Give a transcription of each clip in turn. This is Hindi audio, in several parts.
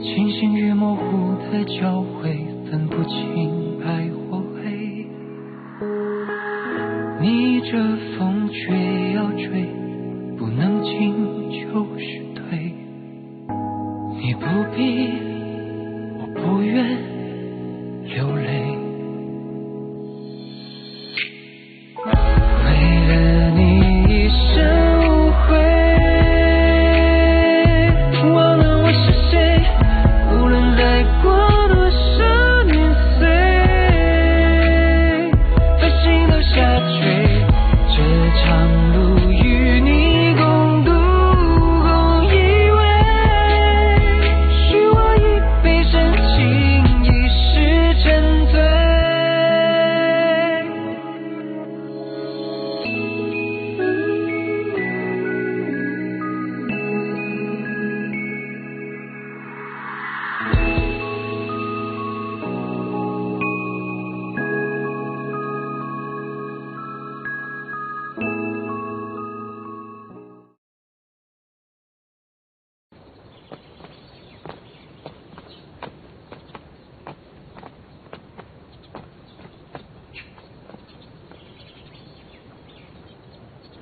清醒与模糊的交汇，分不清白或黑。逆着风却要追，不能进就是退。你不必，我不愿流泪。为了你一生无悔，忘了我是谁，无论来过多少年岁，繁星都下坠，这场路与你共度共依偎，许我一杯深情，一世沉醉。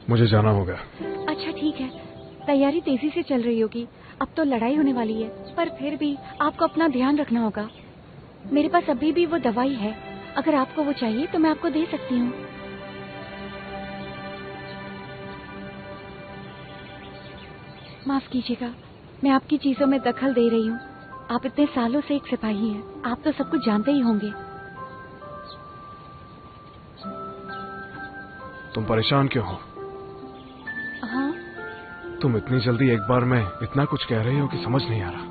मुझे जाना होगा। अच्छा ठीक है, तैयारी तेजी से चल रही होगी, अब तो लड़ाई होने वाली है, पर फिर भी आपको अपना ध्यान रखना होगा। मेरे पास अभी भी वो दवाई है, अगर आपको वो चाहिए तो मैं आपको दे सकती हूँ। माफ कीजिएगा, मैं आपकी चीजों में दखल दे रही हूँ। आप इतने सालों से एक सिपाही हैं, आप तो सब कुछ जानते ही होंगे। तुम परेशान क्यों हो? हाँ? तुम इतनी जल्दी एक बार में इतना कुछ कह रही हो कि समझ नहीं आ रहा।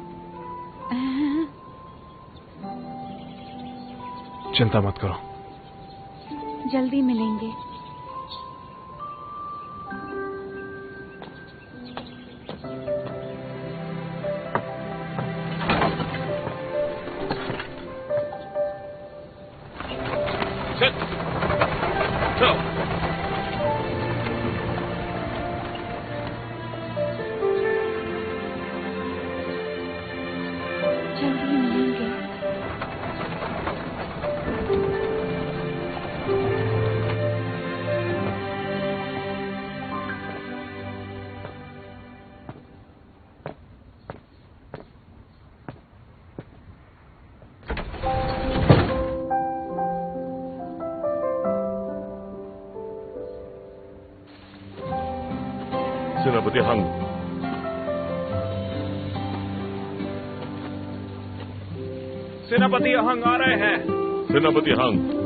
चिंता मत करो, जल्दी मिलेंगे। सेनापति हंग, सेनापति हंग आ रहे हैं। सेनापति हंग।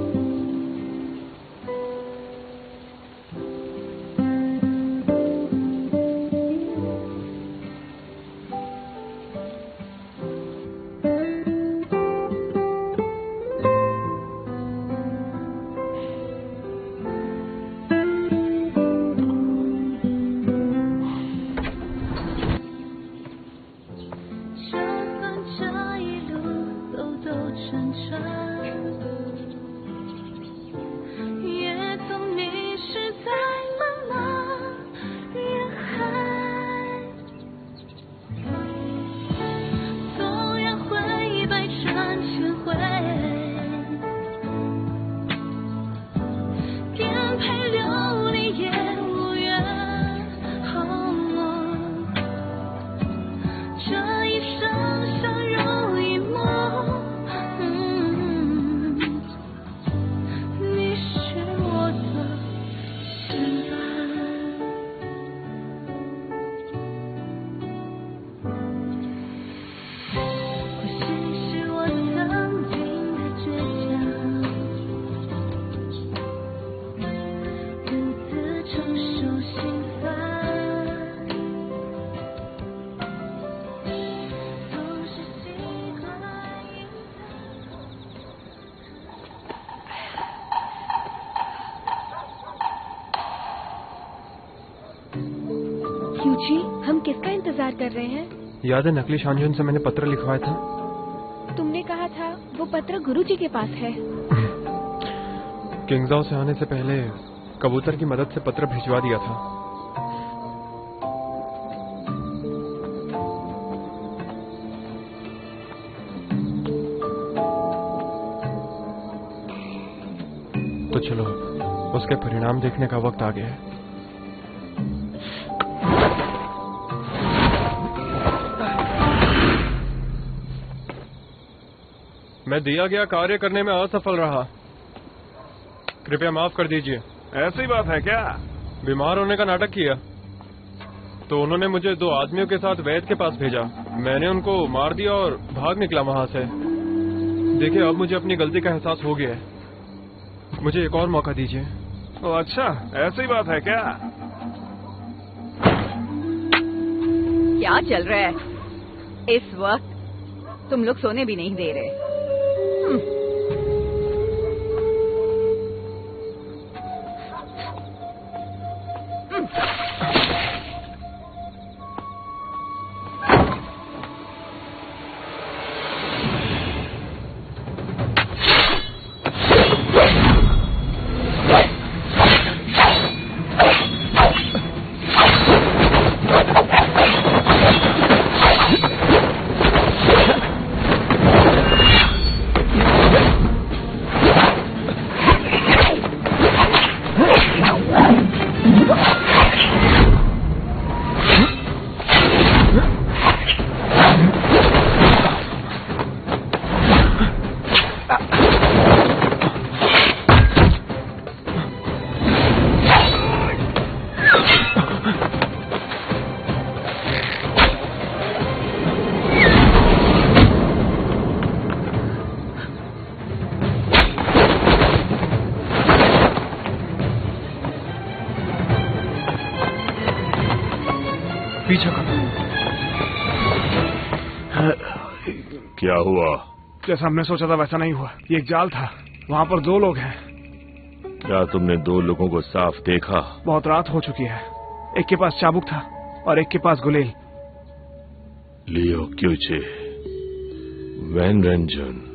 जी, हम किसका इंतजार कर रहे हैं? याद है नकली शांजन से मैंने पत्र लिखवाया था? तुमने कहा था वो पत्र गुरुजी के पास है। किंग्सडाउ से आने से पहले कबूतर की मदद से पत्र भिजवा दिया था। चलो, उसके परिणाम देखने का वक्त आ गया है। मैं दिया गया कार्य करने में असफल रहा, कृपया माफ कर दीजिए। ऐसी बात है क्या? बीमार होने का नाटक किया तो उन्होंने मुझे 2 आदमियों के साथ वैद्य के पास भेजा। मैंने उनको मार दिया और भाग निकला वहां से। देखिए, अब मुझे अपनी गलती का एहसास हो गया है। मुझे एक और मौका दीजिए। ओ अच्छा, ऐसी बात है क्या? क्या चल रहा है इस वक्त? तुम लोग सोने भी नहीं दे रहे। पीछे करो। क्या हुआ? जैसा हमने सोचा था वैसा नहीं हुआ। ये एक जाल था, वहाँ पर 2 लोग हैं। क्या तुमने 2 लोगों को साफ देखा? बहुत रात हो चुकी है। एक के पास चाबुक था और एक के पास गुलेल। लियो क्यूचे, वैन रंजन।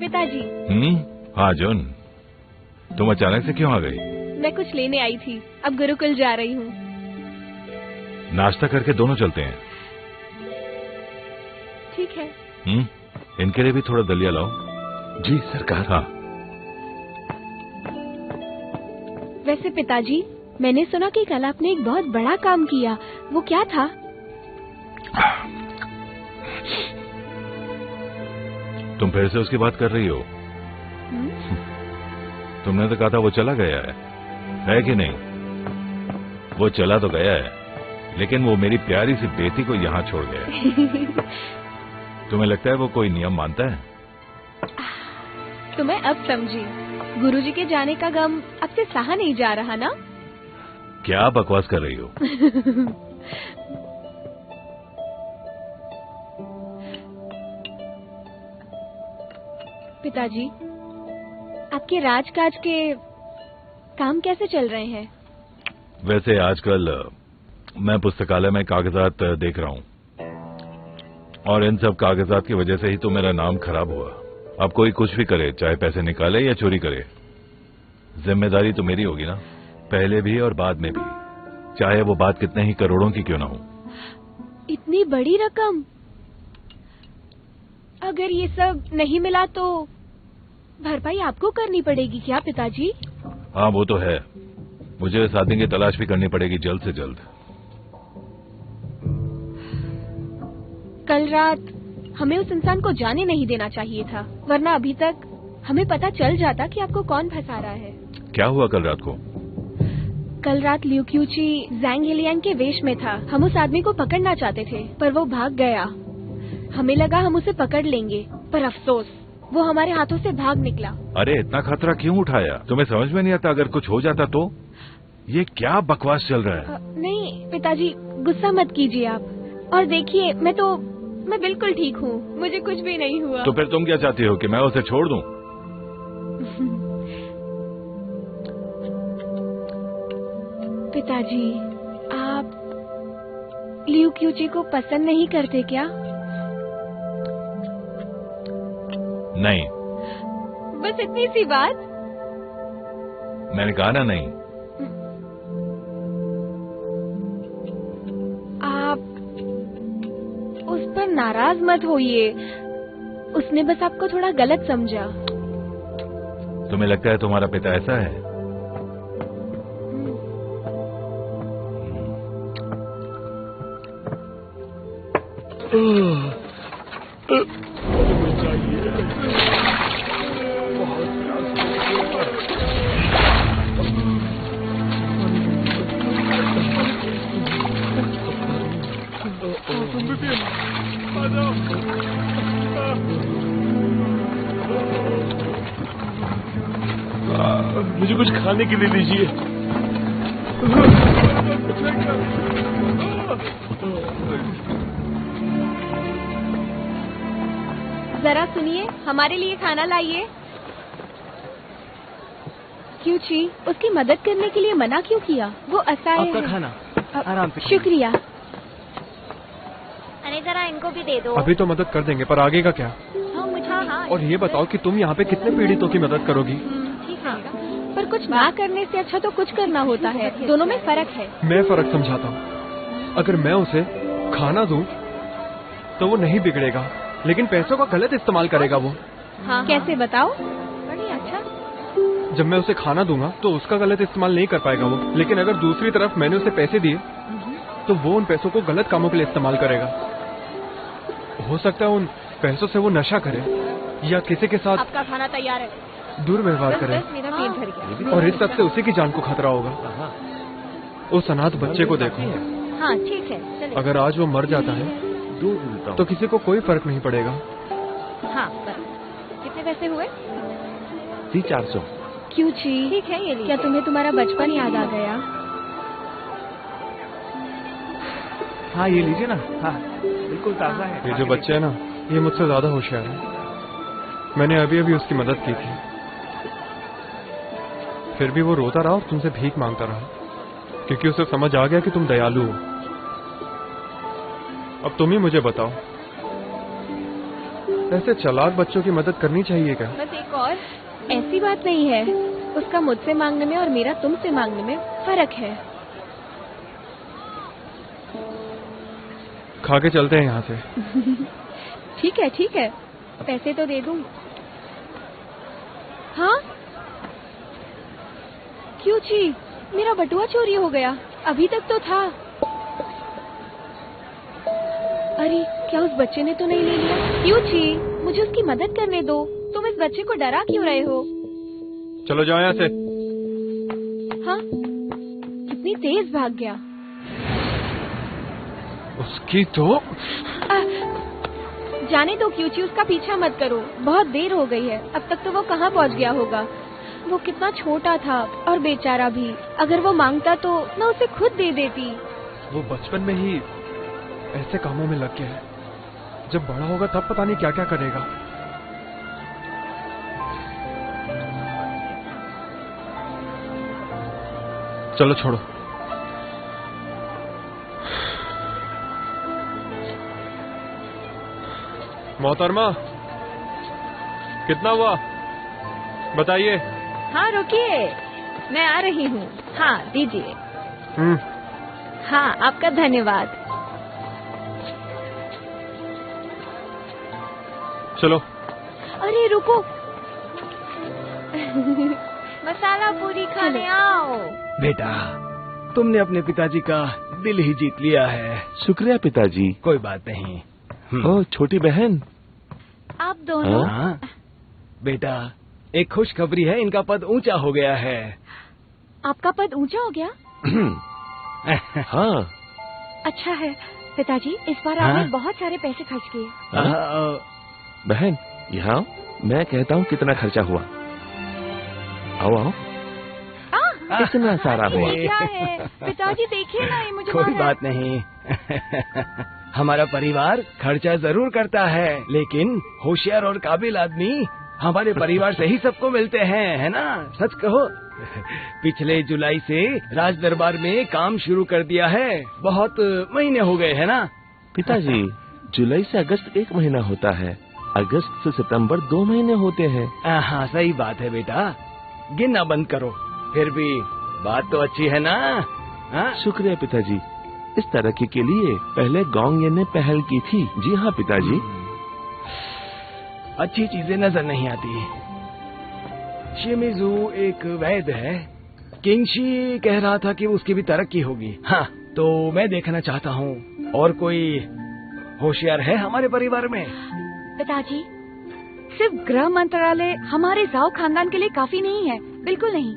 पिताजी। हाँ जून, तुम अचानक से क्यों आ गई? मैं कुछ लेने आई थी, अब गुरुकुल जा रही हूँ। नाश्ता करके दोनों चलते हैं। ठीक है। इनके लिए भी थोड़ा दलिया लाओ। जी सरकार। हाँ। वैसे पिताजी, मैंने सुना कि कल आपने एक बहुत बड़ा काम किया, वो क्या था? तुम फिर से उसकी बात कर रही हो? तुमने तो कहा था वो चला गया है कि नहीं? वो चला तो गया है, लेकिन वो मेरी प्यारी सी बेटी को यहाँ छोड़ गया। तुम्हें लगता है वो कोई नियम मानता है? तो मैं अब समझी, गुरुजी के जाने का गम अब से सहा नहीं जा रहा ना? क्या बकवास कर रही हो? पिताजी, आपके राजकाज के काम कैसे चल रहे हैं? वैसे आजकल मैं पुस्तकालय में कागजात देख रहा हूँ, और इन सब कागजात की वजह से ही तो मेरा नाम खराब हुआ। अब कोई कुछ भी करे, चाहे पैसे निकाले या चोरी करे, जिम्मेदारी तो मेरी होगी ना, पहले भी और बाद में भी, चाहे वो बात कितने ही करोड़ों की क्यों ना हो। इतनी बड़ी रकम? अगर ये सब नहीं मिला तो भरपाई आपको करनी पड़ेगी क्या पिताजी? हाँ वो तो है, मुझे शादी की तलाश भी करनी पड़ेगी जल्द से जल्द। कल रात हमें उस इंसान को जाने नहीं देना चाहिए था, वरना अभी तक हमें पता चल जाता कि आपको कौन फंसा रहा है। क्या हुआ कल रात को? कल रात लियू क्यूची जैंग हेलियांग के वेश में था। हम उस आदमी को पकड़ना चाहते थे, पर वो भाग गया। हमें लगा हम उसे पकड़ लेंगे, पर अफसोस वो हमारे हाथों से भाग निकला। अरे इतना खतरा क्यों उठाया? तुम्हें समझ में नहीं आता अगर कुछ हो जाता तो? ये क्या बकवास चल रहा है? नहीं पिताजी, गुस्सा मत कीजिए आप। और देखिए, मैं बिल्कुल ठीक हूँ, मुझे कुछ भी नहीं हुआ। तो फिर तुम क्या चाहती हो कि मैं उसे छोड़ दूं? पिताजी, आप लियू क्यूची को पसंद नहीं करते क्या? नहीं। बस इतनी सी बात? मैंने कहा ना नहीं। आप नाराज मत होइए, उसने बस आपको थोड़ा गलत समझा। तुम्हें लगता है तुम्हारा पिता ऐसा है? मुझे कुछ खाने के लिए दीजिए। जरा सुनिए, हमारे लिए खाना लाइए। क्यों ची, उसकी मदद करने के लिए मना क्यों किया? वो असहाय है। आपका खाना आराम से। शुक्रिया। अरे जरा इनको भी दे दो। अभी तो मदद कर देंगे, पर आगे का क्या? हाँ, और ये बताओ कि तुम यहाँ पे कितने पीड़ितों की मदद करोगी? ठीक है, पर कुछ ना करने से अच्छा तो कुछ करना होता है। दोनों में फर्क है। मैं फर्क समझाता हूँ। अगर मैं उसे खाना दूं तो वो नहीं बिगड़ेगा, लेकिन पैसों का गलत इस्तेमाल करेगा वो। हाँ, कैसे बताओ? बढ़िया। अच्छा, जब मैं उसे खाना दूंगा तो उसका गलत इस्तेमाल नहीं कर पाएगा वो, लेकिन अगर दूसरी तरफ मैंने उसे पैसे दिए तो वो उन पैसों को गलत कामों के लिए इस्तेमाल करेगा। हो सकता है उन पैसों से वो नशा करे या किसी के साथ आपका खाना तैयार है। दुर्व्यवहार करे, मेरा पेट भर गया। और इस सब से उसी की जान को खतरा होगा। उस अनाथ बच्चे को देखो, हाँ ठीक है, चलिए। अगर आज वो मर जाता है दूध मिलता हूँ। तो किसी को कोई फर्क नहीं पड़ेगा। हाँ, बस। कितने पैसे हुए? 400। क्यों ची? ठीक है, ये क्या तुम्हें तुम्हारा बचपन याद आ गया? हाँ ये लीजिए ना। हाँ बिल्कुल ताज़ा है। ये जो बच्चे है ना, ये मुझसे ज्यादा होशियार है। मैंने अभी अभी उसकी मदद की थी, फिर भी वो रोता रहा और तुमसे भीख मांगता रहा, क्योंकि उसे समझ आ गया कि तुम दयालु हो। अब तुम ही मुझे बताओ, ऐसे चालाक बच्चों की मदद करनी चाहिए क्या? बस एक और, ऐसी बात नहीं है। उसका मुझसे मांगने में और मेरा तुमसे मांगने में फर्क है। खा के चलते हैं यहाँ से। ठीक है ठीक है, पैसे तो दे दूं। हाँ क्यों ची, मेरा बटुआ चोरी हो गया। अभी तक तो था। अरे क्या उस बच्चे ने तो नहीं ले लिया? क्यों ची, मुझे उसकी मदद करने दो। तुम इस बच्चे को डरा क्यों रहे हो? चलो जाओ यहाँ से। हाँ, कितनी तेज भाग गया। उसकी तो जाने दो क्यूची, उसका पीछा मत करो। बहुत देर हो गई है। अब तक तो वो कहाँ पहुँच गया होगा। वो कितना छोटा था और बेचारा भी। अगर वो मांगता तो मैं उसे खुद दे देती। वो बचपन में ही ऐसे कामों में लग गया है। जब बड़ा होगा तब पता नहीं क्या क्या करेगा। चलो छोड़ो। मोहतरमा, कितना हुआ बताइए। हाँ रुकिए, मैं आ रही हूँ। हाँ दीजिए। हाँ आपका धन्यवाद। चलो। अरे रुको। मसाला पूरी खाने आओ। बेटा, तुमने अपने पिताजी का दिल ही जीत लिया है। शुक्रिया पिताजी। कोई बात नहीं। ओ छोटी बहन, आप दोनों। हाँ बेटा, एक खुशखबरी है, इनका पद ऊंचा हो गया है। आपका पद ऊंचा हो गया? हाँ। अच्छा है पिताजी, इस बार हाँ? आपने बहुत सारे पैसे खर्च किए। बहन यहाँ आओ, मैं कहता हूँ कितना खर्चा हुआ। आओ आओ। कितना सारा हुआ। ये क्या है पिताजी? देखिए ना, ये मुझे कोई मार है। बात नहीं। हमारा परिवार खर्चा जरूर करता है, लेकिन होशियार और काबिल आदमी हमारे परिवार से ही सबको मिलते हैं, है ना? सच कहो। पिछले जुलाई से राज दरबार में काम शुरू कर दिया है। बहुत महीने हो गए, है ना? पिताजी, जुलाई से अगस्त 1 महीना होता है, अगस्त से सितंबर 2 महीने होते हैं। हाँ सही बात है बेटा, गिनना बंद करो। फिर भी बात तो अच्छी है ना? हाँ? शुक्रिया पिताजी। इस तरक्की के लिए पहले गोंग येन ने पहल की थी। जी हाँ पिताजी। अच्छी चीजें नजर नहीं आती। शिमिजू एक वैद्य है। किंगशी कह रहा था कि उसकी भी तरक्की होगी। हाँ, तो मैं देखना चाहता हूँ और कोई होशियार है हमारे परिवार में? पिताजी, सिर्फ गृह मंत्रालय हमारे जाओ खानदान के लिए काफी नहीं है, बिल्कुल नहीं।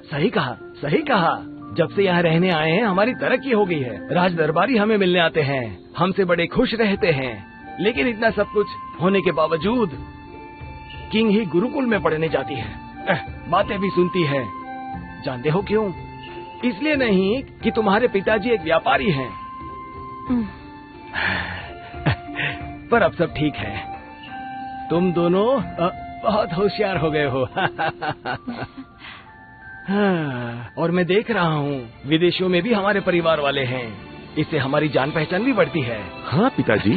सही कहा, सही कहा। जब से यहाँ रहने आए हैं हमारी तरक्की हो गई है। राज दरबारी हमें मिलने आते हैं, हमसे बड़े खुश रहते हैं। लेकिन इतना सब कुछ होने के बावजूद किंग ही गुरुकुल में पढ़ने जाती है, बातें भी सुनती है। जानते हो क्यों? इसलिए नहीं कि तुम्हारे पिताजी एक व्यापारी हैं, पर अब सब ठीक है। तुम दोनों बहुत होशियार हो गए हो। और मैं देख रहा हूँ विदेशों में भी हमारे परिवार वाले हैं। इससे हमारी जान पहचान भी बढ़ती है। हाँ पिताजी।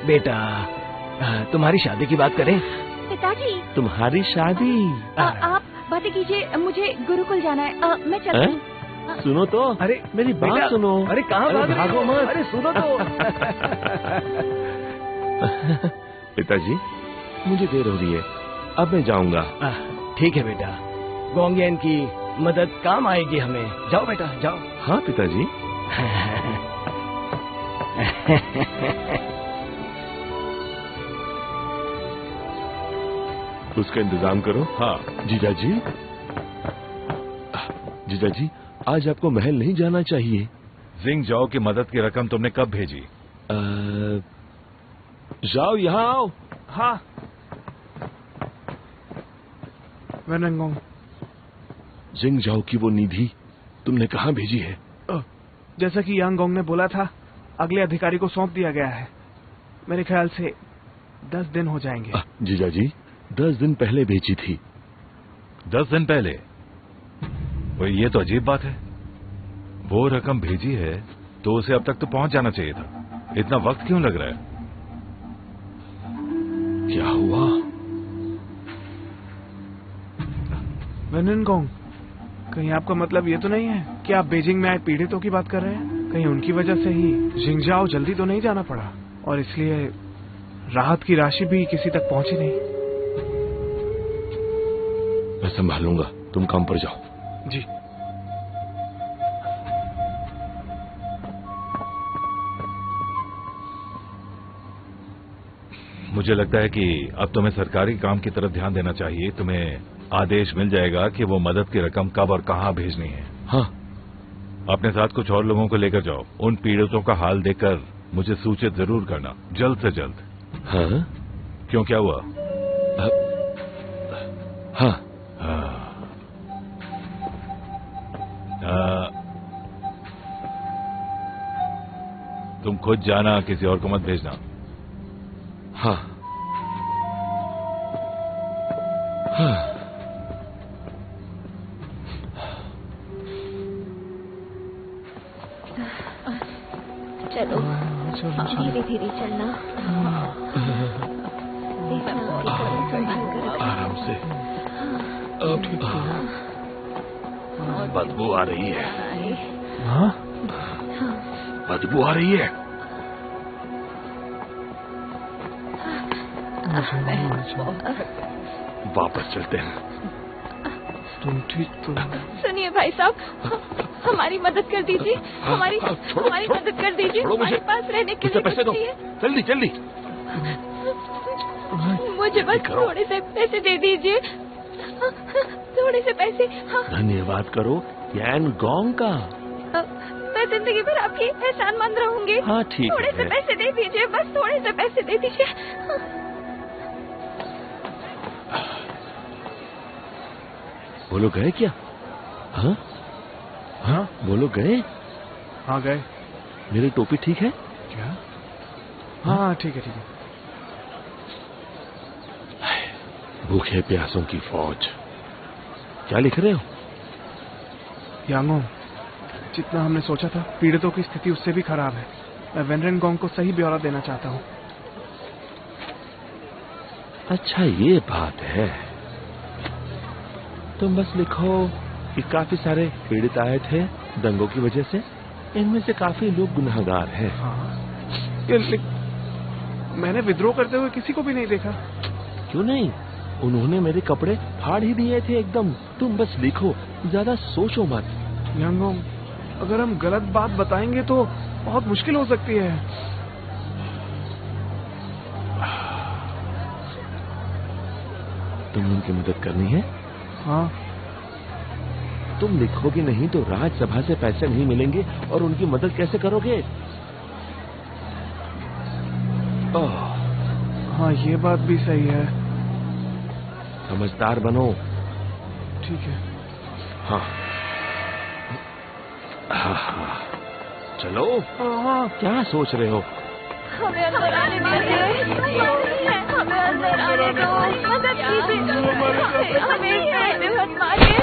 बेटा, तुम्हारी शादी की बात करें? पिताजी, तुम्हारी शादी? आप बातें कीजिए, मुझे गुरुकुल जाना है। मैं चलती हूँ। सुनो तो। अरे मेरी बात सुनो। अरे कहाँ भाग रहे हो? मत। अरे सुनो तो। पिताजी, मुझे देर हो रही है, अब मैं जाऊंगा। ठीक है बेटा, गोंग येन की मदद काम आएगी हमें। जाओ बेटा, जाओ। हाँ पिताजी। उसका इंतजाम करो। हाँ जीजाजी। जीजाजी, आज आपको महल नहीं जाना चाहिए। जिंग जाओ की मदद की रकम तुमने कब भेजी? जाओ यहाँ आओ। हाँ वेनगोंग, जिंग जाओ की वो निधि तुमने कहाँ भेजी है? जैसा कि यांग गोंग ने बोला था, अगले अधिकारी को सौंप दिया गया है। मेरे ख्याल से 10 दिन हो जाएंगे। जीजाजी, 10 दिन पहले भेजी थी। 10 दिन पहले? ये तो अजीब बात है। वो रकम भेजी है तो उसे अब तक तो पहुंच जाना चाहिए था। इतना वक्त क्यों लग रहा है? क्या हुआ? वेनगोंग, कहीं आपका मतलब ये तो नहीं है कि आप बीजिंग में आए पीड़ितों की बात कर रहे हैं? कहीं उनकी वजह से ही जिंगजाओ जल्दी तो नहीं जाना पड़ा और इसलिए राहत की राशि भी किसी तक पहुंची नहीं? मैं संभालूंगा, तुम काम पर जाओ। जी। मुझे लगता है कि अब तुम्हें सरकारी काम की तरफ ध्यान देना चाहिए। तुम्हें आदेश मिल जाएगा कि वो मदद की रकम कब और कहाँ भेजनी है। हाँ। अपने साथ कुछ और लोगों को लेकर जाओ। उन पीड़ितों का हाल देखकर मुझे सूचित जरूर करना, जल्द से जल्द। हाँ? क्यों, क्या हुआ? हाँ। तुम खुद जाना, किसी और को मत भेजना। हाँ। हाँ। चलो धीरे धीरे चलना। आराम से। बदबू आ रही है। हाँ? बदबू आ रही है। वापस चलते हैं। तुम ठीक तो? सुनिए भाई साहब, हमारी मदद कर दीजिए। हमारी मदद कर दीजिए। हमारे पास रहने के लिए पैसे दो, जल्दी जल्दी। मुझे बस थोड़े से पैसे दे दीजिए, थोड़े से पैसे। हाँ। धन्यवाद करो यान गोंग का। मैं जिंदगी भर आपकी एहसानमंद रहूंगी। हाँ ठीक है। थोड़े से पैसे दे दीजिए, बस थोड़े से पैसे दे दीजिए। वो लोग गए क्या? हाँ हाँ? वो लोग गए? हाँ गए। मेरी टोपी ठीक है क्या? हाँ ठीक है ठीक है। भूखे प्यासों की फौज। क्या लिख रहे हो? यांगो, जितना हमने सोचा था पीड़ितों की स्थिति उससे भी खराब है। मैं वेनगोंग को सही ब्यौरा देना चाहता हूँ। अच्छा ये बात है। तुम बस लिखो कि काफी सारे पीड़ित आए थे दंगों की वजह से इनमें से काफी लोग गुनहगार हैं। मैंने विद्रोह करते हुए किसी को भी नहीं देखा। क्यों नहीं, उन्होंने मेरे कपड़े फाड़ ही दिए थे एकदम। तुम बस लिखो, ज्यादा सोचो मत। यांगोंग, अगर हम गलत बात बताएंगे तो बहुत मुश्किल हो सकती है। तुम उनकी मदद करनी है? हाँ। तुम लिखोगे नहीं तो राज्यसभा से पैसे नहीं मिलेंगे और उनकी मदद कैसे करोगे? हाँ, ये बात भी सही है। समझदार बनो। ठीक है। हाँ। चलो। हाँ। क्या सोच रहे हो? हमें अंदर आने दीजिए, हमें अंदर आने दो, मदद कीजिए, हमें मत मारिए,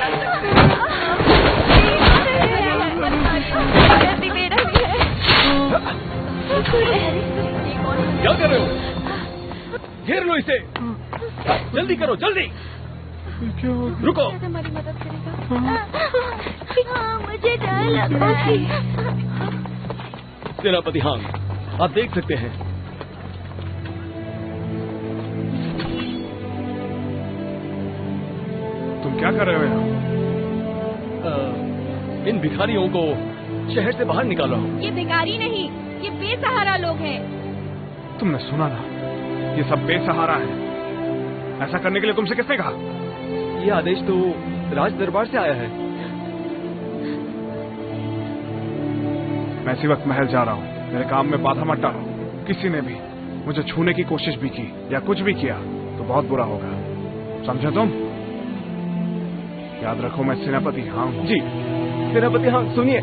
जल्दी मेरा भी है। क्या कर रहे हो? घेर लो इसे, जल्दी करो, जल्दी। रुको। हमारी मदद करेगा। मुझे डर लग रहा है। सेनापति हांग, आप देख सकते हैं। तुम क्या कर रहे हो यहाँ? इन भिखारियों को शहर से बाहर निकालो। ये भिखारी नहीं, ये बेसहारा लोग हैं। तुमने सुना ना, ये सब बेसहारा है। ऐसा करने के लिए तुमसे किसने कहा? ये आदेश तो राज दरबार से आया है। मैं इसी वक्त महल जा रहा हूँ। मेरे काम में बाधा मत डालो। किसी ने भी मुझे छूने की कोशिश भी की या कुछ भी किया तो बहुत बुरा होगा, समझे तुम? याद रखो, मैं सेनापति हांग हूँ। जी सेनापति हांग, सुनिए।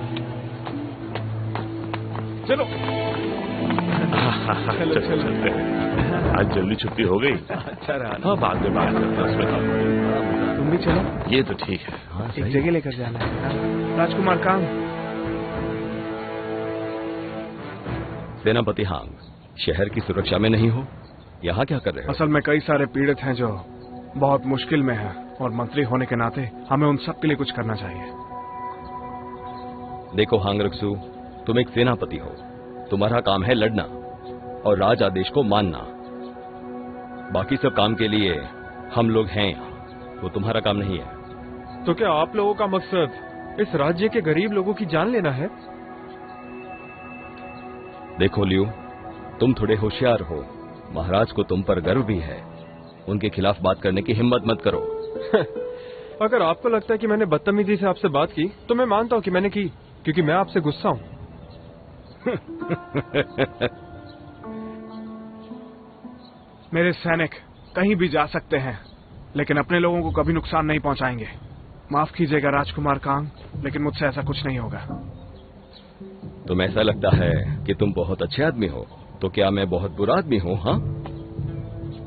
चलो। चलो चलते हैं। आज जल्दी छुट्टी हो गई। अच्छा रहा। हाँ, बाद में बात करते हैं उसमें। तुम भी चलो। ये तो ठीक है। हाँ, एक जगह लेकर जाना है। राजकुमार कांग। सेनापति हांग, शहर की सुरक्षा में नहीं हो, यहाँ क्या कर रहे हो? असल में कई सारे पीड़ित हैं जो बहुत मुश्किल में हैं और मंत्री होने के नाते हमें उन सब के लिए कुछ करना चाहिए। देखो हांग रक्सू, तुम एक सेनापति हो, तुम्हारा काम है लड़ना और राज आदेश को मानना। बाकी सब काम के लिए हम लोग हैं यहाँ, वो तुम्हारा काम नहीं है। तो क्या आप लोगों का मकसद इस राज्य के गरीब लोगों की जान लेना है? देखो लियू, तुम थोड़े होशियार हो, महाराज को तुम पर गर्व भी है। उनके खिलाफ बात करने की हिम्मत मत करो। अगर आपको लगता है कि मैंने बदतमीजी से आपसे बात की तो मैं मानता हूँ कि मैंने की, क्योंकि मैं आपसे गुस्सा हूँ। मेरे सैनिक कहीं भी जा सकते हैं लेकिन अपने लोगों को कभी नुकसान नहीं पहुंचाएंगे। माफ कीजिएगा राजकुमार कांग, लेकिन मुझसे ऐसा कुछ नहीं होगा। तुम ऐसा लगता है कि तुम बहुत अच्छे आदमी हो, तो क्या मैं बहुत बुरा आदमी हूँ? हाँ,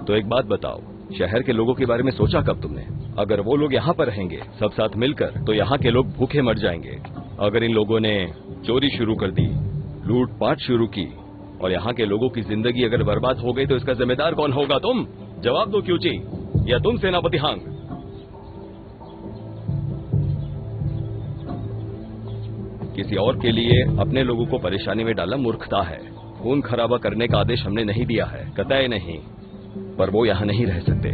तो एक बात बताओ, शहर के लोगों के बारे में सोचा कब तुमने? अगर वो लोग यहाँ पर रहेंगे सब साथ मिलकर तो यहाँ के लोग भूखे मर जाएंगे। अगर इन लोगों ने चोरी शुरू कर दी, लूटपाट शुरू की और यहाँ के लोगों की जिंदगी अगर बर्बाद हो गई तो इसका जिम्मेदार कौन होगा? तुम जवाब दो क्यूची, या तुम सेनापति हांग? किसी और के लिए अपने लोगों को परेशानी में डालना मूर्खता है। खून खराबा करने का आदेश हमने नहीं दिया है, कतई नहीं, पर वो यहाँ नहीं रह सकते।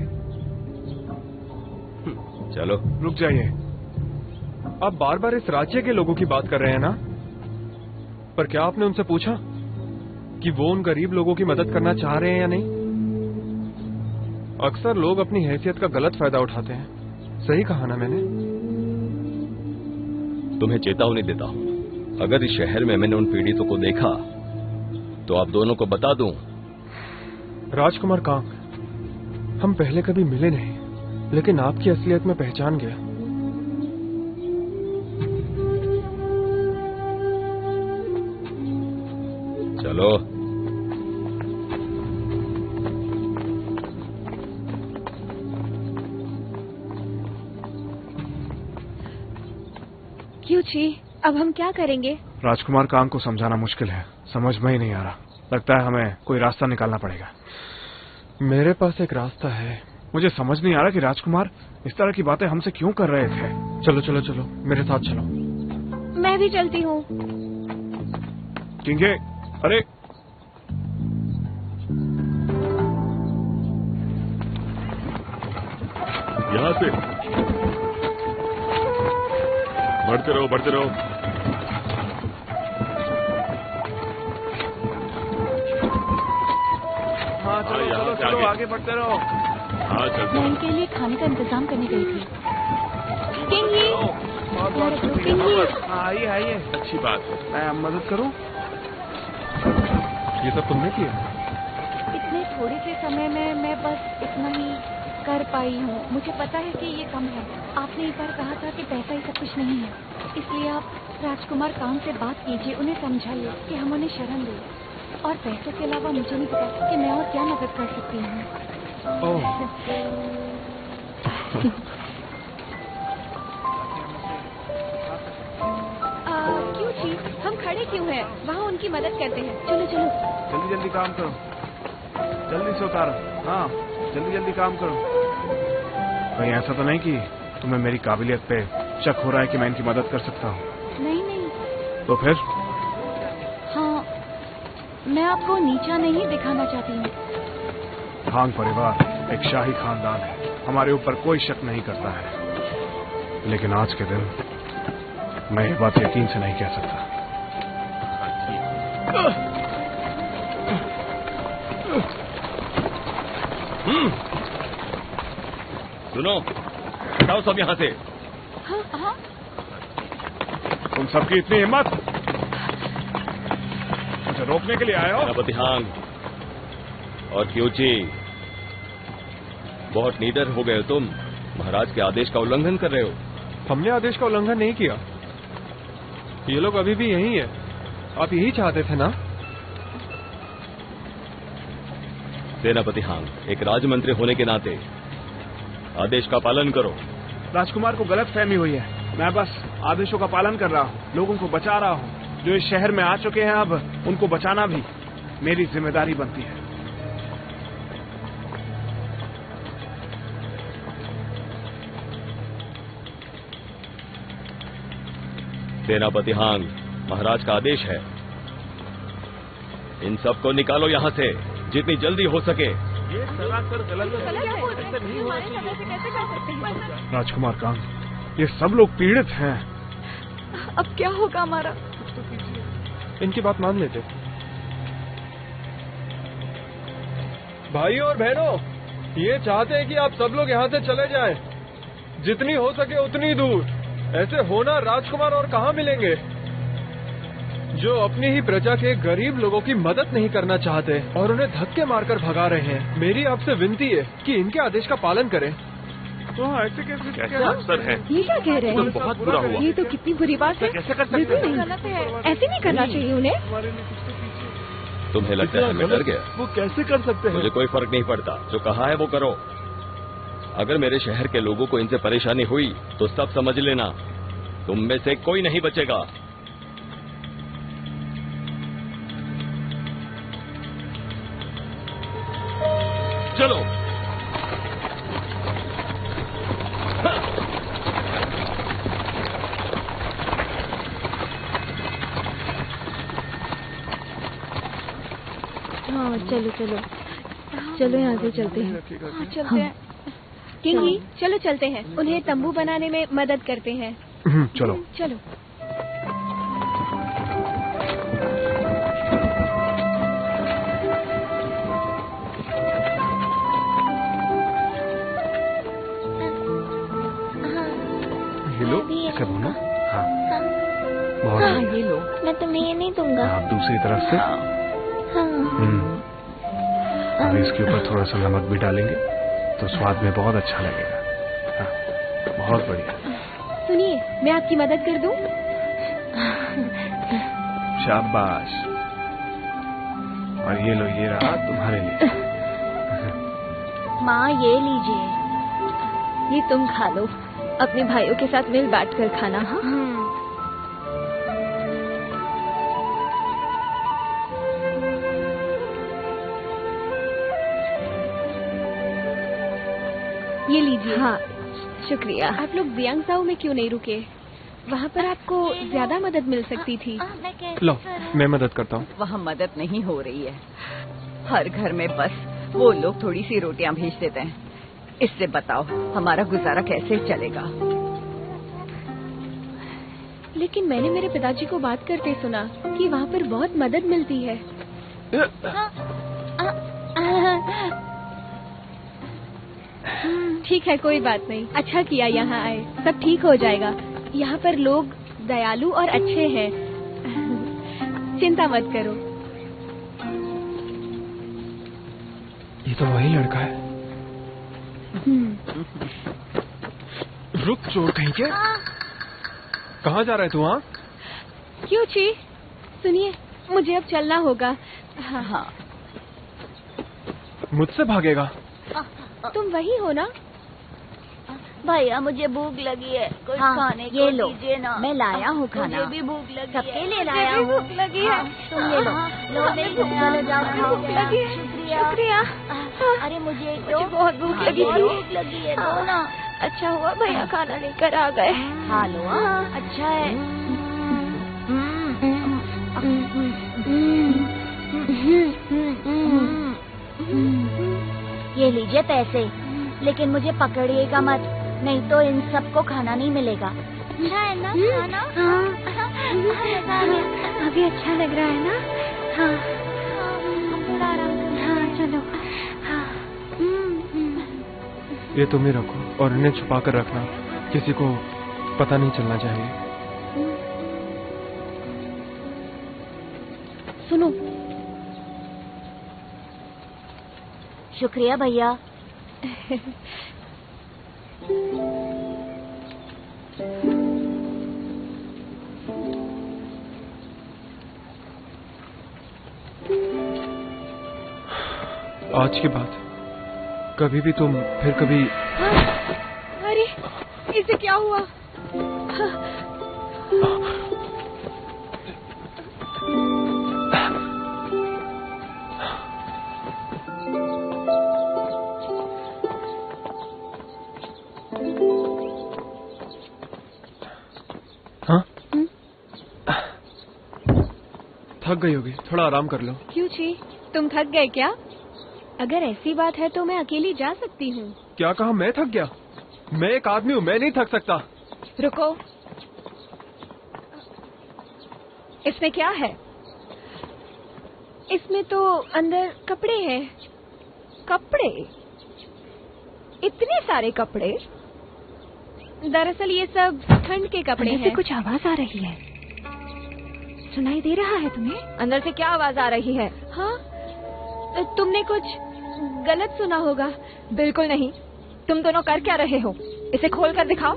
चलो रुक जाइए। आप बार बार इस राज्य के लोगों की बात कर रहे हैं ना, पर क्या आपने उनसे पूछा कि वो उन गरीब लोगों की मदद करना चाह रहे हैं या नहीं? अक्सर लोग अपनी हैसियत का गलत फायदा उठाते हैं। सही कहा ना मैंने? तुम्हें चेतावनी देता हूँ, अगर इस शहर में मैंने उन पीड़ितों को देखा तो आप दोनों को बता दूं। राजकुमार कांग, हम पहले कभी मिले नहीं, लेकिन आपकी असलियत में पहचान गया। चलो। क्यूची, अब हम क्या करेंगे? राजकुमार कांग को समझाना मुश्किल है, समझ में ही नहीं आ रहा। लगता है हमें कोई रास्ता निकालना पड़ेगा। मेरे पास एक रास्ता है। मुझे समझ नहीं आ रहा कि राजकुमार इस तरह की बातें हमसे क्यों कर रहे थे। चलो चलो चलो, मेरे साथ चलो। मैं मैं भी चलती हूँ। किंगे, अरे यहाँ से बढ़ते रहो, बढ़ते रहो। हाँ चलो यहाँ चलो से चलो, आगे। आगे बढ़ते रहो। हाँ चलते मैं रहो। इनके लिए खाने का इंतजाम करने गई थी। किंगी, बहुत बहुत शुक्रिया। किंगी। हाँ, आइए आइए, अच्छी बात है। मैं मदद करूँ? ये सब तुमने किया? इतने थोड़े से समय में मैं बस इतना ही कर पाई हूँ। मुझे पता है कि ये कम है। आपने एक बार कहा था कि पैसा ही सब कुछ नहीं है, इसलिए आप राजकुमार कांग से बात कीजिए, उन्हें समझाइए कि हम उन्हें शरण दें। और पैसों के अलावा मुझे नहीं पता कि मैं और क्या मदद कर सकती हूँ। ओह, क्यों जी, हम खड़े क्यों हैं? वहाँ उनकी मदद करते हैं। चलो चलो। जल्दी जल्दी काम करो, जल्दी से उतारो। हाँ, जल्दी जल्दी काम करो। कहीं ऐसा तो नहीं कि तुम्हें मेरी काबिलियत पे शक हो रहा है कि मैं इनकी मदद कर सकता हूँ? नहीं नहीं। तो फिर? हाँ, मैं आपको नीचा नहीं दिखाना चाहती हूँ। खान परिवार एक शाही खानदान है, हमारे ऊपर कोई शक नहीं करता है। लेकिन आज के दिन मैं ये बात यकीन से नहीं कह सकता। सुनो, हटाओ सब यहाँ से। हाँ हाँ। तुम सबकी इतनी हिम्मत, मुझे रोकने के लिए आए हो? सेनापति हांग और क्योची, बहुत नीडर हो गए हो तुम। महाराज के आदेश का उल्लंघन कर रहे हो। हमने आदेश का उल्लंघन नहीं किया। ये लोग अभी भी यही है। आप यही चाहते थे ना? सेनापति हांग, एक राजमंत्री होने के नाते आदेश का पालन करो। राजकुमार को गलत फहमी हुई है। मैं बस आदेशों का पालन कर रहा हूँ, लोगों को बचा रहा हूँ। जो इस शहर में आ चुके हैं, अब उनको बचाना भी मेरी जिम्मेदारी बनती है। सेनापति हांग, महाराज का आदेश है, इन सबको निकालो यहाँ से जितनी जल्दी हो सके। ये सरासर गलत है। क्या बोल रहे हैं? हमारे समय से कैसे कर सकते हैं? राजकुमार कांग, ये सब लोग पीड़ित हैं। अब क्या होगा हमारा? इनकी बात मान लेते। भाइयों और बहनों, ये चाहते हैं कि आप सब लोग यहाँ से चले जाएं, जितनी हो सके उतनी दूर। ऐसे होना राजकुमार और कहाँ मिलेंगे जो अपनी ही प्रजा के गरीब लोगों की मदद नहीं करना चाहते और उन्हें धक्के मारकर भगा रहे हैं। मेरी आपसे विनती है कि इनके आदेश का पालन करें। तो ऐसे कैसे कैसा अवसर है? ये क्या कह रहे तो हैं? बहुत बुरा हुआ। ये तो कितनी बुरी बात है। कैसे कर सकते बिल्कुल हैं? नहीं, गलत है। ऐसे नहीं करना चाहिए उन्हें। हमारे लिए कुछ तो कीजिए। तुम्हें लगता है मैं डर गया? वो कैसे कर सकते हैं? मुझे कोई फर्क नहीं पड़ता, जो कहा है वो करो। अगर मेरे शहर के लोगों को इनसे परेशानी हुई तो सब समझ लेना, तुम में से कोई नहीं बचेगा। चलो। हाँ चलो चलो चलो, यहाँ से चलते हैं। हाँ, चलते हैं। किंगी, चलो चलते हैं, उन्हें तंबू बनाने में मदद करते हैं। चलो। चलो। ये लो, इसे भूनो। हाँ, बहुत हाँ बढ़िया। ये लो। मैं तुम्हें ये नहीं दूंगा। आप दूसरी तरफ से। हाँ। अब इसके ऊपर थोड़ा सा नमक भी डालेंगे तो स्वाद में बहुत अच्छा लगेगा। हाँ, बहुत बढ़िया। सुनिए, मैं आपकी मदद कर दूं? शाबाश। और ये लो, ये रहा तुम्हारे लिए। माँ ये लीजिए, ये तुम खा लो, अपने भाइयों के साथ मिल बांट कर खाना। हाँ ये लीजिए। हाँ शुक्रिया। आप लोग जियांगसाओ में क्यों नहीं रुके? वहाँ पर आपको ज्यादा मदद मिल सकती थी। लो, मैं मदद करता हूँ। वहाँ मदद नहीं हो रही है। हर घर में बस वो लोग थोड़ी सी रोटियां भेज देते हैं। इससे बताओ हमारा गुजारा कैसे चलेगा। लेकिन मैंने मेरे पिताजी को बात करते सुना कि वहाँ पर बहुत मदद मिलती है। ठीक है, कोई बात नहीं। अच्छा किया यहाँ आए, सब ठीक हो जाएगा। यहाँ पर लोग दयालु और अच्छे हैं। चिंता मत करो। ये तो वही लड़का है। रुक चोर कहीं के। कहाँ जा रहा है तू? हाँ क्यों ची? सुनिए, मुझे अब चलना होगा। हाँ। मुझसे भागेगा? तुम वही हो ना? भैया मुझे भूख लगी है, कुछ खाने को दीजिए ना। मैं लाया हूँ खाना। मुझे भी भूख लगी है। सबके लिए लाया हूँ। भूख लगी है। तुम ले लो। चले जाओ। भूख लगी है। शुक्रिया। अरे मुझे बहुत भूख लगी थी। भूख लगी है, दो ना। अच्छा हुआ भैया खाना लेकर आ गए। खा लो। अच्छा है। ये लीजिए पैसे, लेकिन मुझे पकड़िएगा मत, नहीं तो इन सबको खाना नहीं मिलेगा। अच्छा है ना खाना? अभी अच्छा लग रहा है ना? हाँ, थोड़ा आराम करो। हाँ चलो। हाँ। ये तुम ही रखो और इन्हें छुपा कर रखना, किसी को पता नहीं चलना चाहिए। सुनो। शुक्रिया भैया। आज के बाद कभी भी तुम फिर कभी। अरे इसे क्या हुआ? हाँ? थक गई होगी, थोड़ा आराम कर लो। क्यों छी? तुम थक गए क्या? अगर ऐसी बात है तो मैं अकेली जा सकती हूँ। क्या कहा? मैं थक गया? मैं एक आदमी हूँ, मैं नहीं थक सकता। रुको, इसमें क्या है? इसमें तो अंदर कपड़े हैं। कपड़े? इतने सारे कपड़े? दरअसल ये सब ठंड के कपड़े हैं। कुछ आवाज आ रही है। सुनाई दे रहा है तुम्हें? अंदर से क्या आवाज आ रही है? हाँ, तुमने कुछ गलत सुना होगा। बिल्कुल नहीं। तुम दोनों कर क्या रहे हो? इसे खोल कर दिखाओ।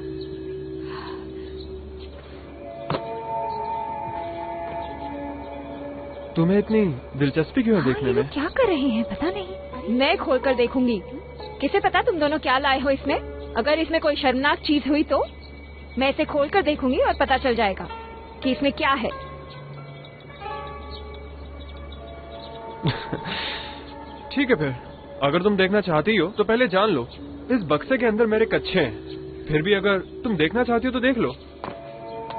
तुम्हें इतनी दिलचस्पी क्यों है देखने में? क्या कर रहे हैं पता नहीं। मैं खोल कर देखूंगी। किसे पता तुम दोनों क्या लाए हो इसमें? अगर इसमें कोई शर्मनाक चीज हुई तो मैं इसे खोल कर देखूंगी और पता चल जाएगा कि इसमें क्या है। ठीक है फिर, अगर तुम देखना चाहती हो तो पहले जान लो इस बक्से के अंदर मेरे कच्छे हैं। फिर भी अगर तुम देखना चाहती हो तो देख लो।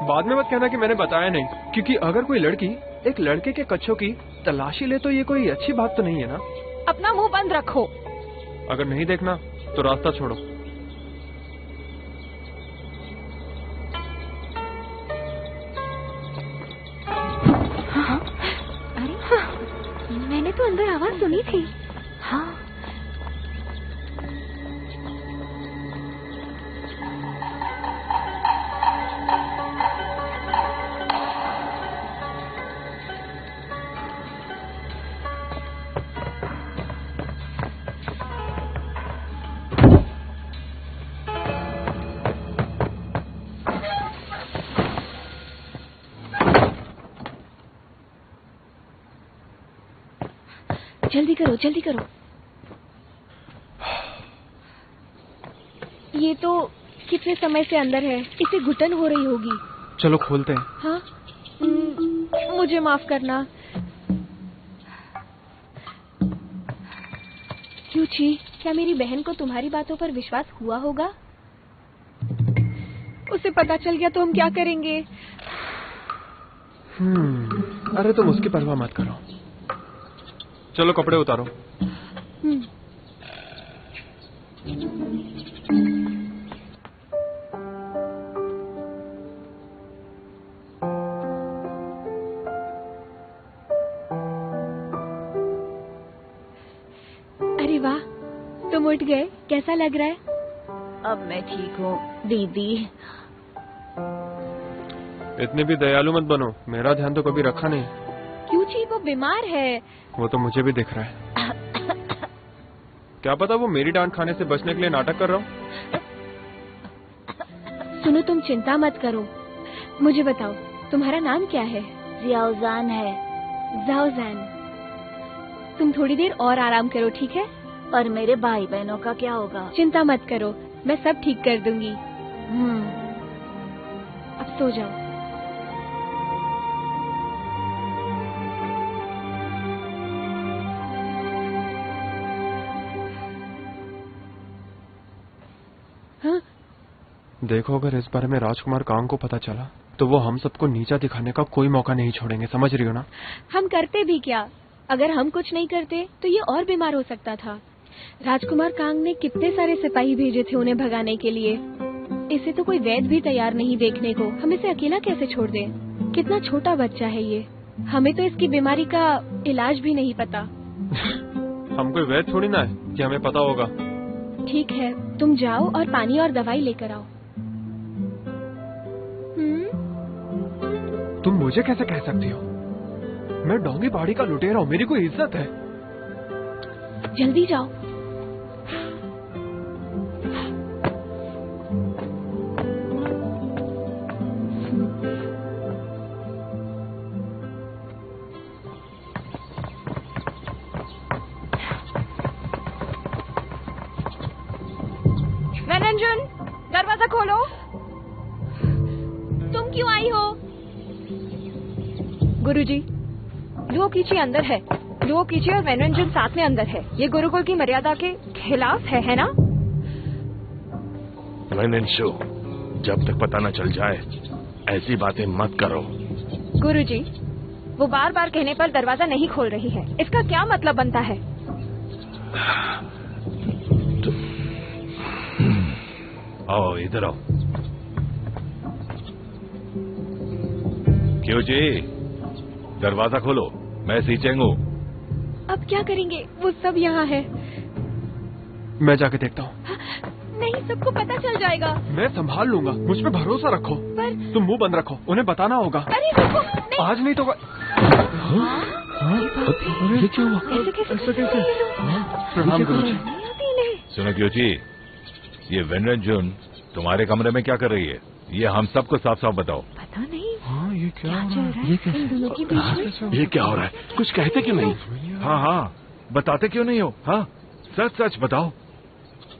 बाद में मत कहना कि मैंने बताया नहीं, क्योंकि अगर कोई लड़की एक लड़के के कच्छों की तलाशी ले तो ये कोई अच्छी बात तो नहीं है ना। अपना मुंह बंद रखो। अगर नहीं देखना तो रास्ता छोड़ो। हाँ? अरे हाँ, मैंने तो अंदर आवाज सुनी थी। हाँ। जल्दी करो, जल्दी करो। ये तो कितने समय से अंदर है, इसे घुटन हो रही होगी। चलो खोलते हैं। हाँ? मुझे माफ करना। क्यों छी? क्या मेरी बहन को तुम्हारी बातों पर विश्वास हुआ होगा? उसे पता चल गया तो हम क्या करेंगे? अरे तुम उसकी परवाह मत करो। चलो कपड़े उतारो। अरे वाह, तुम उठ गए, कैसा लग रहा है? अब मैं ठीक हूँ दीदी। इतनी भी दयालु मत बनो, मेरा ध्यान तो कभी रखा नहीं। क्यों जी, वो बीमार है। वो तो मुझे भी दिख रहा है। क्या पता वो मेरी डांट खाने से बचने के लिए नाटक कर रहा हूँ। सुनो, तुम चिंता मत करो, मुझे बताओ तुम्हारा नाम क्या है? जियाउजान है। जाओजान, तुम थोड़ी देर और आराम करो, ठीक है? पर मेरे भाई बहनों का क्या होगा? चिंता मत करो, मैं सब ठीक कर दूंगी। अब सो जाओ। हाँ? देखो, अगर इस बारे में राजकुमार कांग को पता चला तो वो हम सबको नीचा दिखाने का कोई मौका नहीं छोड़ेंगे, समझ रही हो ना? हम करते भी क्या? अगर हम कुछ नहीं करते तो ये और बीमार हो सकता था। राजकुमार कांग ने कितने सारे सिपाही भेजे थे उन्हें भगाने के लिए। इसे तो कोई वैद्य भी तैयार नहीं देखने को। हम इसे अकेला कैसे छोड़ दें? कितना छोटा बच्चा है ये। हमें तो इसकी बीमारी का इलाज भी नहीं पता। हम कोई वैद्य थोड़ी ना है कि हमें पता होगा। ठीक है, तुम जाओ और पानी और दवाई लेकर आओ। तुम मुझे कैसे कह सकती हो? मैं डोंगी पहाड़ी का लुटेरा हूँ, मेरी कोई इज्जत है। जल्दी जाओ। वेनरजन, दरवाजा खोलो। तुम क्यों आई हो? गुरुजी, लुओ कीची अंदर है। लुओ कीची और वेनरजन साथ में अंदर है। ये गुरुकुल की मर्यादा के खिलाफ है ना? वेनरजन, जब तक पता न चल जाए ऐसी बातें मत करो। गुरुजी, वो बार बार कहने पर दरवाजा नहीं खोल रही है, इसका क्या मतलब बनता है? आओ इधर आओ। क्यों जी, दरवाजा खोलो, मैं सीचेंग हूँ। अब क्या करेंगे? वो सब यहाँ है। मैं जाके देखता हूँ। नहीं, सबको पता चल जाएगा। मैं संभाल लूंगा, मुझ पे भरोसा रखो। पर तुम मुंह बंद रखो, उन्हें बताना होगा। अरे रुको, नहीं। आज नहीं तो ये क्या हुआ? ऐसा कैसे? प्रणाम गुरुजी। सुनो क्योंकि ये वेनरजन तुम्हारे कमरे में क्या कर रही है? ये हम सबको साफ साफ बताओ। पता नहीं। हाँ, ये क्या हो चल रहा रहा है? है इन दोनों के बीच में? ये क्या हो रहा है? कुछ कहते क्यों नहीं? हाँ हाँ, बताते क्यों नहीं हो? हाँ, सच सच बताओ,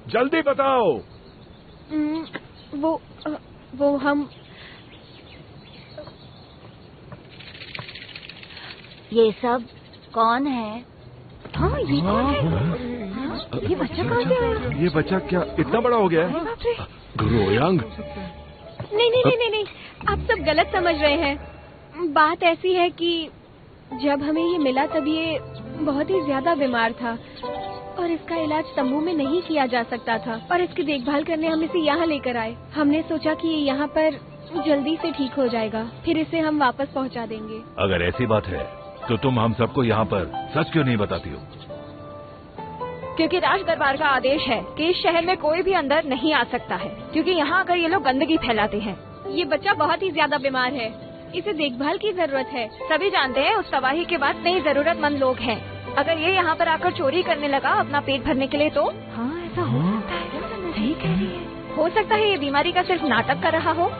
जल्दी बताओ। वो हम ये सब कौन है? हाँ, ये कौन है? ये बच्चा कहाँ से आया? ये बच्चा क्या इतना बड़ा हो गया है? बाप रे। गुरु ओयांग, नहीं, आप सब गलत समझ रहे हैं। बात ऐसी है कि जब हमें ये मिला तब ये बहुत ही ज्यादा बीमार था और इसका इलाज तंबू में नहीं किया जा सकता था और इसकी देखभाल करने हम इसे यहाँ लेकर आए। हमने सोचा कि ये यहाँ पर जल्दी से ठीक हो जाएगा, फिर इसे हम वापस पहुँचा देंगे। अगर ऐसी बात है तो तुम हम सबको यहाँ पर सच क्यों नहीं बताती हो? क्योंकि राज दरबार का आदेश है कि इस शहर में कोई भी अंदर नहीं आ सकता है, क्योंकि यहाँ अगर ये लोग गंदगी फैलाते हैं। ये बच्चा बहुत ही ज्यादा बीमार है, इसे देखभाल की जरूरत है। सभी जानते हैं उस तबाही के बाद कई जरूरतमंद लोग हैं। अगर ये यहाँ पर आकर चोरी करने लगा अपना पेट भरने के लिए तो हाँ, ऐसा हो सकता है। सही कह रही है। हो सकता है ये बीमारी का सिर्फ नाटक कर रहा हो।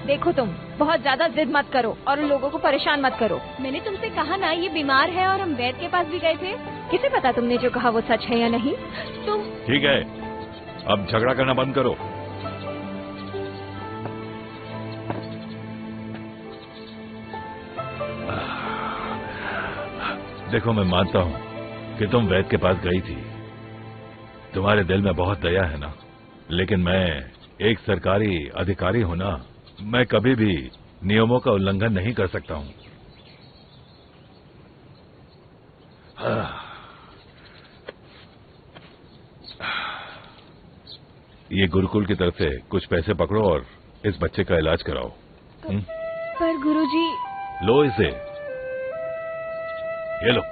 देखो, तुम बहुत ज्यादा जिद मत करो और उन लोगों को परेशान मत करो। मैंने तुमसे कहा ना ये बीमार है और हम वैद्य के पास भी गए थे। किसे पता तुमने जो कहा वो सच है या नहीं? तुम ठीक है, अब झगड़ा करना बंद करो। देखो, मैं मानता हूँ कि तुम वैद्य के पास गई थी, तुम्हारे दिल में बहुत दया है ना, लेकिन मैं एक सरकारी अधिकारी हूं ना, मैं कभी भी नियमों का उल्लंघन नहीं कर सकता हूं। ये गुरुकुल की तरफ से कुछ पैसे पकड़ो और इस बच्चे का इलाज कराओ। पर गुरुजी। लो इसे, ये लो।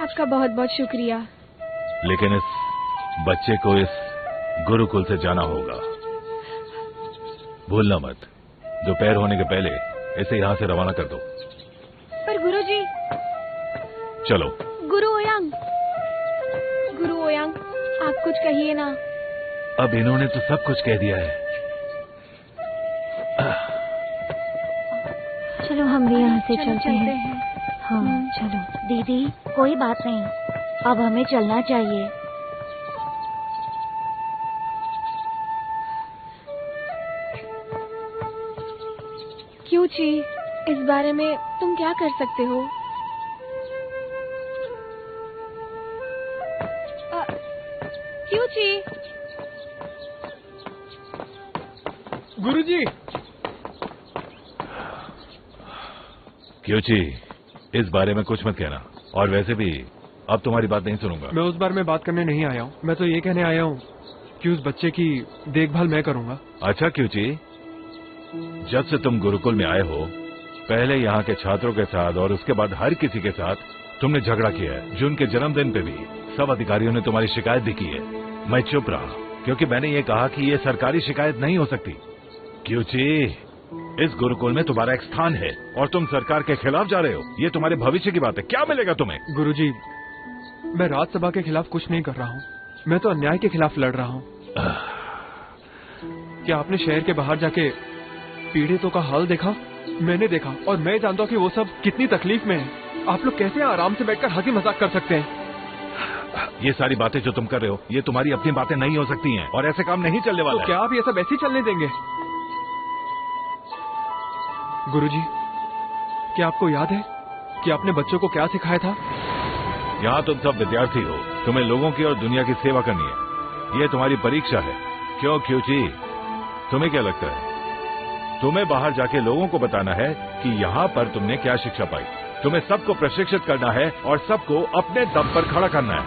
आपका बहुत बहुत शुक्रिया। लेकिन इस बच्चे को इस गुरुकुल से जाना होगा, भूलना मत। दोपहर होने के पहले इसे यहाँ से रवाना कर दो। पर गुरुजी। चलो। गुरु ओयांग, आप कुछ कहिए ना। अब इन्होंने तो सब कुछ कह दिया है। चलो हम भी यहाँ से चलते हैं। हाँ चलो। दीदी कोई बात नहीं, अब हमें चलना चाहिए। क्यों ची, इस बारे में तुम क्या कर सकते हो? क्यों ची? गुरुजी। क्योंकि इस बारे में कुछ मत कहना, और वैसे भी अब तुम्हारी बात नहीं सुनूंगा। मैं उस बारे में बात करने नहीं आया हूँ, मैं तो ये कहने आया हूँ कि उस बच्चे की देखभाल मैं करूंगा। अच्छा क्योंकि जब से तुम गुरुकुल में आए हो, पहले यहाँ के छात्रों के साथ और उसके बाद हर किसी के साथ तुमने झगड़ा किया है। जून के जन्मदिन पे भी सब अधिकारियों ने तुम्हारी शिकायत भी की है। मैं चुप रहा क्योंकि मैंने ये कहा कि ये सरकारी शिकायत नहीं हो सकती। क्योंकि इस गुरुकुल में तुम्हारा एक स्थान है और तुम सरकार के खिलाफ जा रहे हो। ये तुम्हारे भविष्य की बात है। क्या मिलेगा तुम्हें? गुरुजी, मैं राज्यसभा के खिलाफ कुछ नहीं कर रहा हूँ, मैं तो अन्याय के खिलाफ लड़ रहा हूँ। क्या आपने शहर के बाहर जाके पीड़ितों का हाल देखा? मैंने देखा और मैं जानता हूँ कि वो सब कितनी तकलीफ में है। आप लोग कैसे आराम से बैठकर हंसी मजाक कर सकते हैं? ये सारी बातें जो तुम कर रहे हो, ये तुम्हारी अपनी बातें नहीं हो सकती हैं और ऐसे काम नहीं चलने वाला तो क्या आप ये सब ऐसे ही चलने देंगे? गुरुजी, क्या आपको याद है कि आपने बच्चों को क्या सिखाया था? यहाँ तुम सब विद्यार्थी हो, तुम्हें लोगों की और दुनिया की सेवा करनी है। ये तुम्हारी परीक्षा है। क्यों क्योंकि तुम्हें क्या लगता है? तुम्हें बाहर जाके लोगों को बताना है कि यहाँ पर तुमने क्या शिक्षा पाई। तुम्हें सबको प्रशिक्षित करना है और सबको अपने दम पर खड़ा करना है,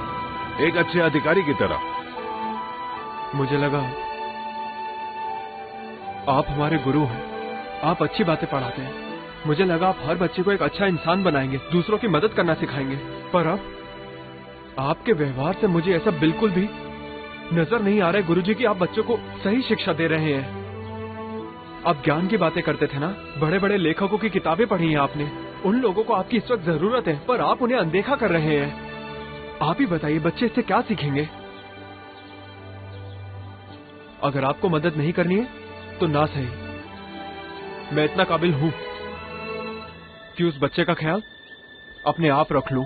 एक अच्छे अधिकारी की तरह। मुझे लगा आप हमारे गुरु हैं, आप अच्छी बातें पढ़ाते हैं। मुझे लगा आप हर बच्चे को एक अच्छा इंसान बनाएंगे, दूसरों की मदद करना सिखाएंगे। पर अब आपके व्यवहार से मुझे ऐसा बिल्कुल भी नजर नहीं आ रहा है गुरुजी कि आप बच्चों को सही शिक्षा दे रहे हैं। आप ज्ञान की बातें करते थे ना, बड़े बड़े लेखकों की किताबें पढ़ी हैं आपने, उन लोगों को आपकी इस वक्त जरूरत है, पर आप उन्हें अनदेखा कर रहे हैं। आप ही बताइए बच्चे इससे क्या सीखेंगे? अगर आपको मदद नहीं करनी है तो ना सही, मैं इतना काबिल हूं कि उस बच्चे का ख्याल अपने आप रख लूं।